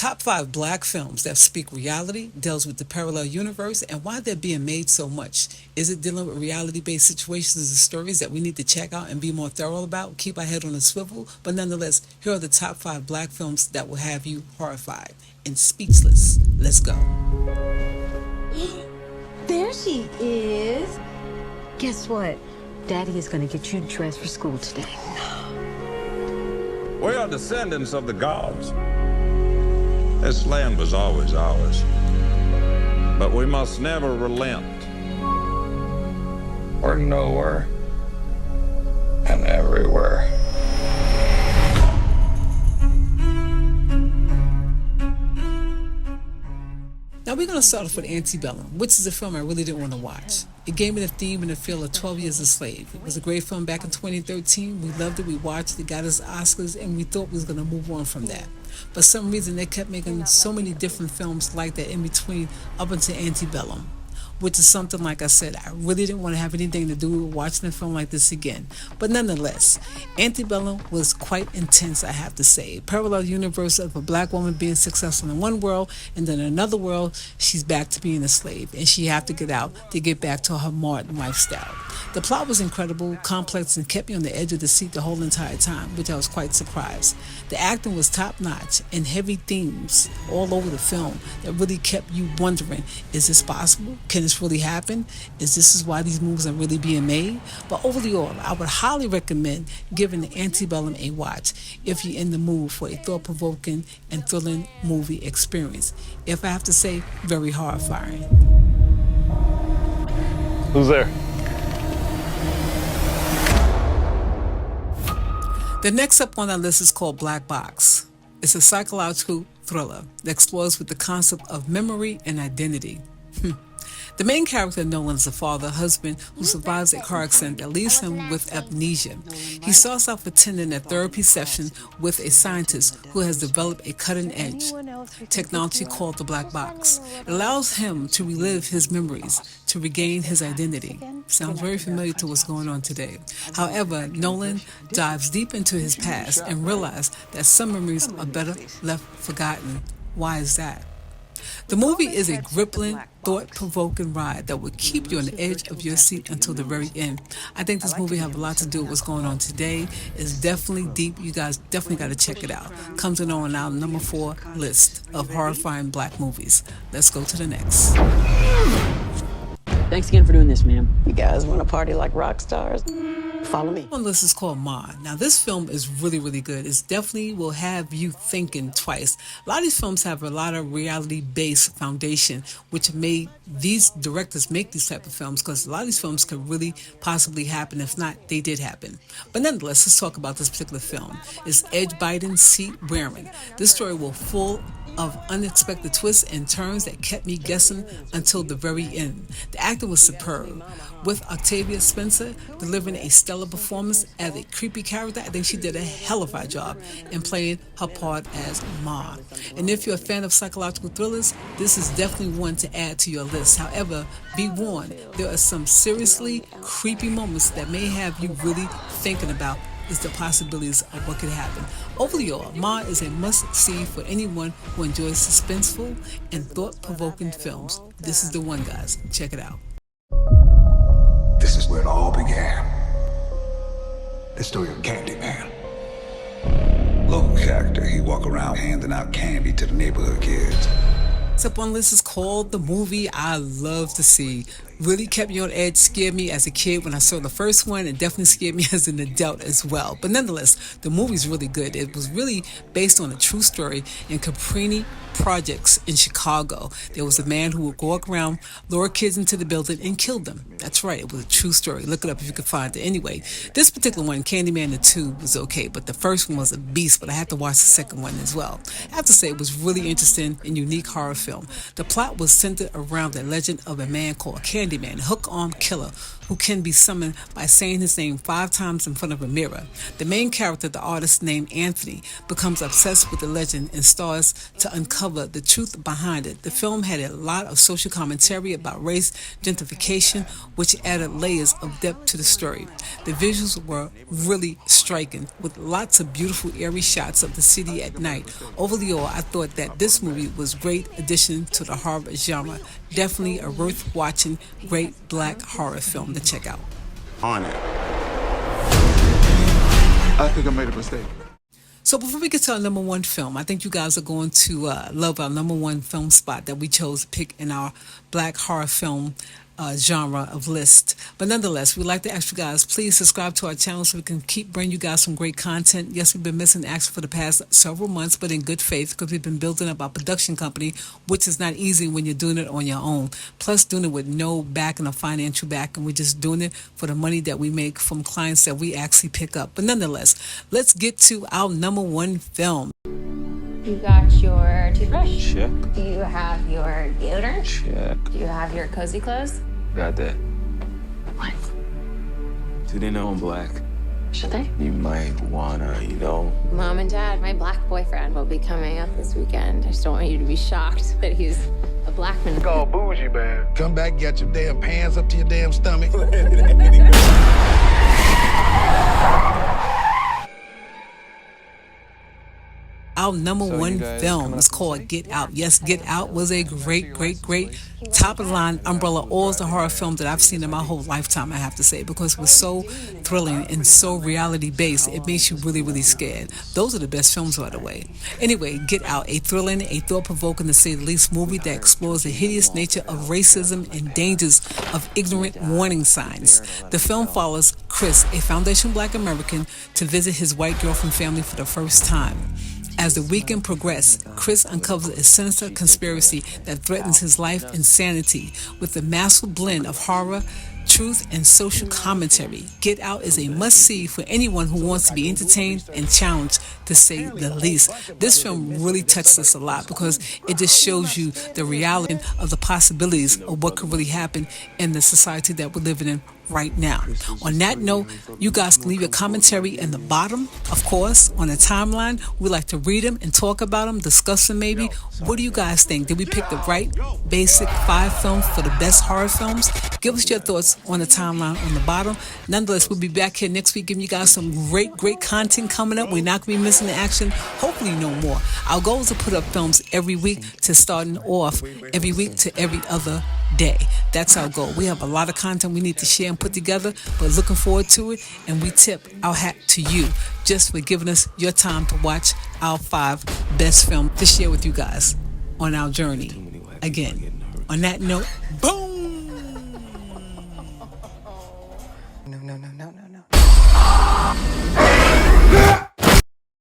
Top 5 black films that speak reality, deals with the parallel universe, and why they're being made so much. Is it dealing with reality-based situations and stories that we need to check out and be more thorough about? Keep our head on a swivel, but nonetheless, here are the top 5 black films that will have you horrified and speechless. Let's go. There she is. Guess what? Daddy is going to get you dressed for school today. We are descendants of the gods. This land was always ours. But we must never relent. We're nowhere and everywhere. Now we're going to start off with Antebellum, which is a film I really didn't want to watch. It gave me the theme and the feel of 12 Years a Slave. It was a great film back in 2013. We loved it, we watched it, got us Oscars, and we thought we was going to move on from that. For some reason, they kept making so many different films like that in between up until Antebellum, which is something, like I said, I really didn't want to have anything to do with watching a film like this again. But nonetheless, Antebellum was quite intense, I have to say. Parallel universe of a black woman being successful in one world, and then in another world, she's back to being a slave, and she have to get out to get back to her modern lifestyle. The plot was incredible, complex, and kept me on the edge of the seat the whole entire time, which I was quite surprised. The acting was top-notch, and heavy themes all over the film that really kept you wondering, is this possible? Can this really happen? This is why these movies are really being made? But overall, I would highly recommend giving the Antebellum a watch if you're in the mood for a thought-provoking and thrilling movie experience. If I have to say, very horrifying. Who's there? The next up on our list is called Black Box. It's a psychological thriller that explores with the concept of memory and identity. The main character, Nolan, is a father, husband who survives a car accident that leaves him with amnesia. He starts off attending a therapy session with a scientist who has developed a cutting-edge technology called the Black Box. It allows him to relive his memories, to regain his identity. Sounds very familiar to what's going on today. However, Nolan dives deep into his past and realizes that some memories are better left forgotten. Why is that? The movie is a gripping, thought-provoking ride that will keep you on the edge of your seat until the very end. I think this movie has a lot to do with what's going on today. It's definitely deep. You guys definitely got to check it out. Comes in on our number 4 list of horrifying black movies. Let's go to the next. Thanks again for doing this, ma'am. You guys want to party like rock stars? Follow me. One list is called Ma. Now this film is really, really good. It definitely will have you thinking twice. A lot of these films have a lot of reality-based foundation, which made these directors make these type of films, because a lot of these films could really possibly happen. If not, they did happen. But nonetheless, let's talk about this particular film. It's edge-biting, seat-wearing. This story will full of unexpected twists and turns that kept me guessing until the very end. The acting was superb, with Octavia Spencer delivering a stellar performance as a creepy character. I think she did a hell of a job in playing her part as Ma. And if you're a fan of psychological thrillers, this is definitely one to add to your list. However, be warned, there are some seriously creepy moments that may have you really thinking about is the possibilities of what could happen. Overall, Ma is a must-see for anyone who enjoys suspenseful and thought-provoking films. This is the one, guys. Check it out. This is where it all began. The story of Candyman. Local character, he walk around handing out candy to the neighborhood kids. Next up on the list is called The Movie I Love to See. Really kept me on edge, scared me as a kid when I saw the first one, and definitely scared me as an adult as well. But nonetheless, the movie's really good. It was really based on a true story in Caprini projects in Chicago. There was a man who would walk around, lure kids into the building, and kill them. That's right, it was a true story. Look it up if you could find it. Anyway, this particular one, Candyman the 2, was okay, but the first one was a beast, but I had to watch the second one as well. I have to say, it was really interesting and unique horror film. The plot was centered around the legend of a man called Candyman, Candyman, hook-arm killer, who can be summoned by saying his name 5 times in front of a mirror. The main character, the artist named Anthony, becomes obsessed with the legend and starts to uncover the truth behind it. The film had a lot of social commentary about race, gentrification, which added layers of depth to the story. The visuals were really striking, with lots of beautiful, airy shots of the city at night. Overall, I thought that this movie was a great addition to the horror genre. Definitely a worth watching, great black horror film to check out. On it. I think I made a mistake. So before we get to our number one film, I think you guys are going to love our number one film spot that we chose to pick in our black horror film genre of list. But nonetheless, we'd like to ask you guys, please subscribe to our channel so we can keep bringing you guys some great content. Yes, we've been missing action for the past several months, but in good faith, because we've been building up our production company, which is not easy when you're doing it on your own. Plus, doing it with no backing or financial backing. We're just doing it for the money that we make from clients that we actually pick up. But nonetheless, let's get to our number one film. You got your toothbrush? Check. Do you have your deodorant? Check. Do you have your cozy clothes? Got that. What? Do they know I'm black? Should they? You might wanna, Mom and Dad, my black boyfriend will be coming up this weekend. I just don't want you to be shocked that he's a black man. Go bougie, man. Come back, get your damn pants up to your damn stomach. Our number one film is called Get Out. Yes, Get Out was a great top of the line umbrella all the horror film that I've seen in my whole lifetime, I have to say, because it was so thrilling and so reality based. It makes you really scared. Those are the best films, by the way. Anyway, Get Out, a thrilling, a thought-provoking, to say the least, movie that explores the hideous nature of racism and dangers of ignorant warning signs. The film follows Chris, a foundation black American, to visit his white girlfriend family for the first time. As the weekend progresses, Chris uncovers a sinister conspiracy that threatens his life and sanity with a masterful blend of horror, truth, and social commentary. Get Out is a must-see for anyone who wants to be entertained and challenged, to say the least. This film really touched us a lot because it just shows you the reality of the possibilities of what could really happen in the society that we're living in right now. On that note, you guys can leave your commentary in the bottom, of course, on the timeline. We like to read them and talk about them, discuss them maybe. What do you guys think? Did we pick the right basic 5 films for the best horror films? Give us your thoughts on the timeline on the bottom. Nonetheless, we'll be back here next week giving you guys some great content coming up. We're not going to be missing the action. Hopefully no more. Our goal is to put up films every week, to starting off every week to every other day. That's our goal. We have a lot of content we need to share and put together, but looking forward to it, and we tip our hat to you just for giving us your time to watch our 5 best films to share with you guys on our journey. Again, on that note, boom!